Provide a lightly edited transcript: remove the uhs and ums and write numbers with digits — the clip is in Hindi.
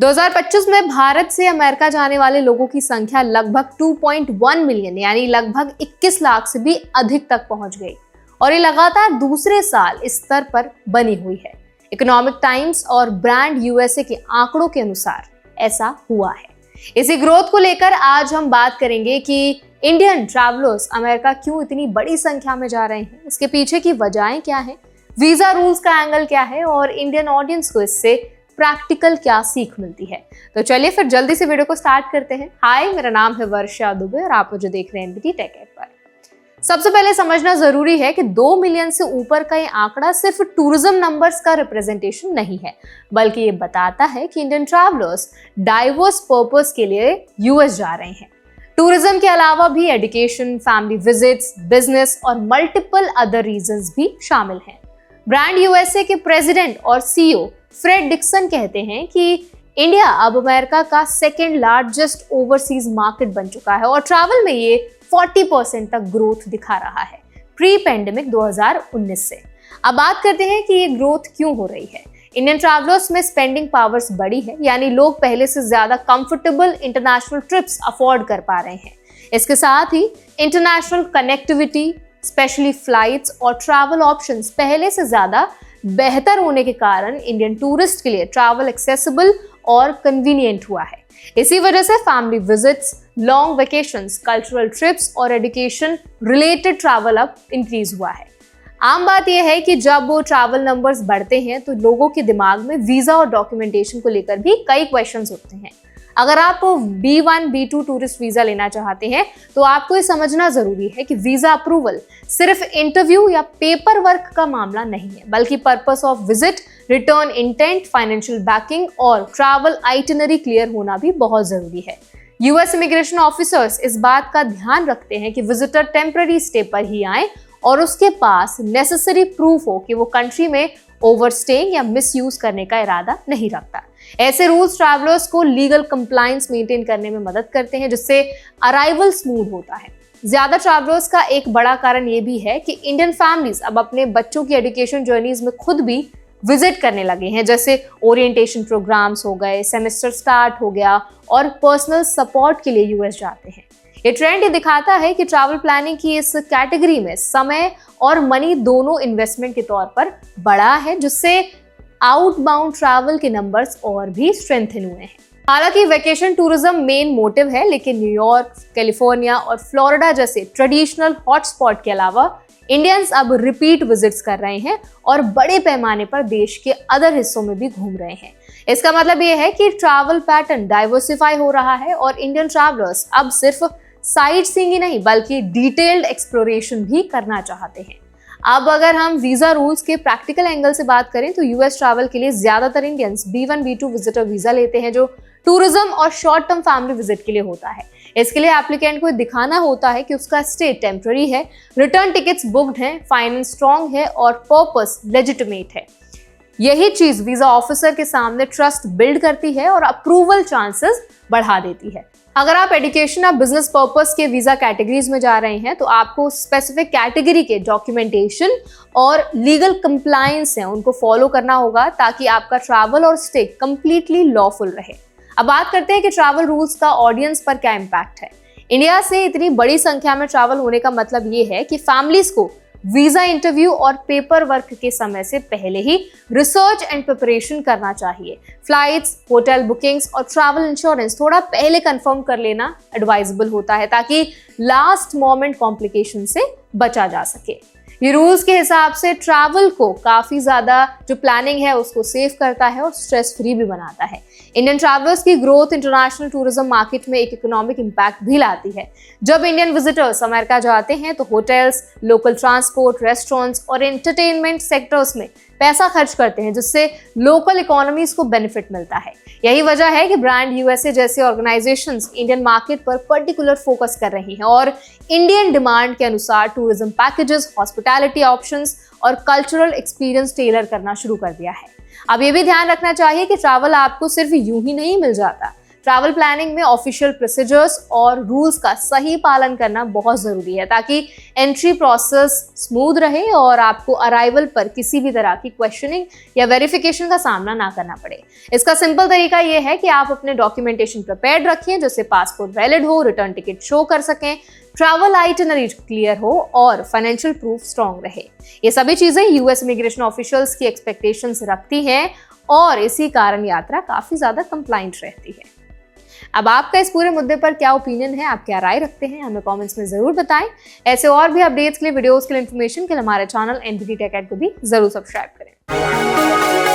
2025 में भारत से अमेरिका जाने वाले लोगों की संख्या लगभग 2.1 मिलियन यानी लगभग 21 लाख से भी अधिक तक पहुंच गई और ये लगातार दूसरे साल इस स्तर पर बनी हुई है। इकोनॉमिक टाइम्स और ब्रांड यूएसए के आंकड़ों के अनुसार ऐसा हुआ है। इसी ग्रोथ को लेकर आज हम बात करेंगे कि इंडियन ट्रैवलर्स अमेरिका क्यों इतनी बड़ी संख्या में जा रहे हैं, इसके पीछे की वजहें क्या है, वीजा रूल्स का एंगल क्या है और इंडियन ऑडियंस को इससे प्रैक्टिकल क्या सीख मिलती है। तो चलिए फिर जल्दी से वीडियो को स्टार्ट करते हैं। हाय, मेरा नाम है वर्षा दुबे और आप मुझे देख रहे हैं एनबीटी टेक एड पर। सबसे पहले समझना जरूरी है कि 2 मिलियन से ऊपर का ये आंकड़ा सिर्फ टूरिज्म नंबर्स का रिप्रेजेंटेशन नहीं है, बल्कि ये बताता है कि इंडियन ट्रैवलर्स डाइवर्स पर्पस के लिए यूएस जा रहे हैं। टूरिज्म के अलावा भी एजुकेशन, फैमिली विजिट्स, बिजनेस और मल्टीपल अदर रीजंस भी शामिल हैं। ब्रांड यूएसए के प्रेसिडेंट और सीईओ फ्रेड डिक्सन कहते हैं कि इंडिया अब अमेरिका का सेकेंड लार्जेस्ट ओवरसीज मार्केट बन चुका है और ट्रैवल में ये 40% तक ग्रोथ दिखा रहा है प्री पेंडेमिक 2019 से। अब बात करते हैं कि ये ग्रोथ क्यों हो रही है। इंडियन ट्रैवलर्स में स्पेंडिंग पावर्स बड़ी है, यानी लोग पहले से ज्यादा कंफर्टेबल इंटरनेशनल ट्रिप्स अफोर्ड कर पा रहे हैं। इसके साथ ही इंटरनेशनल कनेक्टिविटी, स्पेशली फ्लाइट्स और ट्रैवल ऑप्शंस पहले से ज्यादा बेहतर होने के कारण इंडियन टूरिस्ट के लिए ट्रैवल एक्सेसिबल और कन्वीनियंट हुआ है। इसी वजह से family visits, long vacations, cultural trips और एजुकेशन रिलेटेड ट्रैवल अब इंक्रीज हुआ है। आम बात यह है कि जब वो ट्रैवल नंबर्स बढ़ते हैं तो लोगों के दिमाग में वीजा और डॉक्यूमेंटेशन को लेकर भी कई क्वेश्चंस उठते हैं। अगर आप B1, B2 टूरिस्ट वीजा लेना चाहते हैं तो आपको ये समझना जरूरी है कि वीजा अप्रूवल सिर्फ इंटरव्यू या पेपर वर्क का मामला नहीं है, बल्कि purpose of visit, return intent, financial backing और ट्रैवल आइटिनरी क्लियर होना भी बहुत जरूरी है। यूएस इमिग्रेशन ऑफिसर्स इस बात का ध्यान रखते हैं कि विजिटर टेम्पररी स्टे पर ही आए और उसके पास नेसेसरी प्रूफ हो कि वो कंट्री में ओवरस्टेइंग या मिसयूज करने का इरादा नहीं रखता। ऐसे रूल्स ट्रैवलर्स को लीगल कंप्लायंस मेंटेन करने में मदद करते हैं, जिससे अराइवल स्मूथ होता है। ज्यादा ट्रैवलर्स का एक बड़ा कारण ये भी है कि इंडियन फैमिलीज अब अपने बच्चों की एजुकेशन जर्नीज में खुद भी विजिट करने लगे हैं, जैसे ओरिएंटेशन प्रोग्राम्स हो गए, सेमेस्टर स्टार्ट हो गया और पर्सनल सपोर्ट के लिए यूएस जाते हैं। ये ट्रेंड ये दिखाता है कि ट्रैवल प्लानिंग की इस कैटेगरी में समय और मनी दोनों इन्वेस्टमेंट के तौर पर बड़ा है, जिससे आउटबाउंड ट्रैवल के नंबर्स और भी स्ट्रेंथन हुए हैं। हालांकि वेकेशन टूरिज्म मेन मोटिव है, लेकिन न्यूयॉर्क, कैलिफोर्निया और फ्लोरिडा जैसे ट्रेडिशनल हॉटस्पॉट के अलावा इंडियंस अब रिपीट विजिट्स कर रहे हैं और बड़े पैमाने पर देश के अदर हिस्सों में भी घूम रहे हैं। इसका मतलब ये है कि ट्रैवल पैटर्न डाइवर्सिफाई हो रहा है और इंडियन ट्रैवलर्स अब सिर्फ साइट सीइंग ही नहीं बल्कि डिटेल्ड एक्सप्लोरेशन भी करना चाहते हैं। अब अगर हम वीजा रूल्स के प्रैक्टिकल एंगल से बात करें तो यूएस ट्रैवल के लिए ज्यादातर Indians B1, B2 visitor visa लेते हैं, जो टूरिज्म और शॉर्ट टर्म फैमिली विजिट के लिए होता है। इसके लिए एप्लीकेंट को दिखाना होता है कि उसका स्टे टेम्पररी है, रिटर्न टिकट्स बुक्ड हैं, फाइनेंस स्ट्रॉन्ग है और पर्पस लेजिटिमेट है। यही चीज वीजा ऑफिसर के सामने ट्रस्ट बिल्ड करती है और अप्रूवल चांसेस बढ़ा देती है। अगर आप एजुकेशन या बिजनेस पर्पस के वीजा कैटेगरीज में जा रहे हैं तो आपको स्पेसिफिक कैटेगरी के डॉक्यूमेंटेशन और लीगल कंप्लायंस हैं उनको फॉलो करना होगा, ताकि आपका ट्रैवल और स्टे कंप्लीटली लॉफुल रहे। अब बात करते हैं कि ट्रैवल रूल्स का ऑडियंस पर क्या इम्पैक्ट है। इंडिया से इतनी बड़ी संख्या में ट्रैवल होने का मतलब ये है कि फैमिलीज को वीजा इंटरव्यू और पेपर वर्क के समय से पहले ही रिसर्च एंड प्रिपरेशन करना चाहिए। फ्लाइट्स, होटल बुकिंग्स और ट्रैवल इंश्योरेंस थोड़ा पहले कंफर्म कर लेना एडवाइजेबल होता है, ताकि लास्ट मोमेंट कॉम्प्लिकेशन से बचा जा सके। ये रूल्स के हिसाब से ट्रैवल को काफी ज्यादा जो प्लानिंग है उसको सेव करता है और स्ट्रेस फ्री भी बनाता है। इंडियन ट्रैवलर्स की ग्रोथ इंटरनेशनल टूरिज्म मार्केट में एक इकोनॉमिक इम्पैक्ट भी लाती है। जब इंडियन विजिटर्स अमेरिका जाते हैं तो होटल्स, लोकल ट्रांसपोर्ट, रेस्टोरेंट्स और एंटरटेनमेंट सेक्टर्स में पैसा खर्च करते हैं, जिससे लोकल इकोनॉमीज को बेनिफिट मिलता है। यही वजह है कि ब्रांड यूएसए जैसे ऑर्गेनाइजेशंस इंडियन मार्केट पर पर्टिकुलर फोकस कर रही हैं और इंडियन डिमांड के अनुसार टूरिज्म पैकेजेस, हॉस्पिटैलिटी ऑप्शंस और कल्चरल एक्सपीरियंस टेलर करना शुरू कर दिया है। अब ये भी ध्यान रखना चाहिए कि ट्रैवल आपको सिर्फ यूं ही नहीं मिल जाता। ट्रैवल प्लानिंग में ऑफिशियल प्रोसीजर्स और रूल्स का सही पालन करना बहुत जरूरी है ताकि एंट्री प्रोसेस स्मूथ रहे और आपको अराइवल पर किसी भी तरह की क्वेश्चनिंग या वेरिफिकेशन का सामना ना करना पड़े। इसका सिंपल तरीका यह है कि आप अपने डॉक्यूमेंटेशन प्रिपेयर्ड रखिए, जैसे पासपोर्ट वैलिड हो, रिटर्न टिकट शो कर सकें, ट्रैवल आइटिनरी क्लियर हो और फाइनेंशियल प्रूफ स्ट्रॉन्ग रहे। ये सभी चीजें यूएस इमिग्रेशन ऑफिशियल्स की एक्सपेक्टेशंस रखती हैं और इसी कारण यात्रा काफी ज्यादा कंप्लाइंट रहती है। अब आपका इस पूरे मुद्दे पर क्या ओपिनियन है, आप क्या राय रखते हैं, हमें कमेंट्स में जरूर बताएं। ऐसे और भी अपडेट्स के लिए, वीडियोस के लिए, इन्फॉर्मेशन के लिए हमारे चैनल एनबीटी टेक को भी जरूर सब्सक्राइब करें।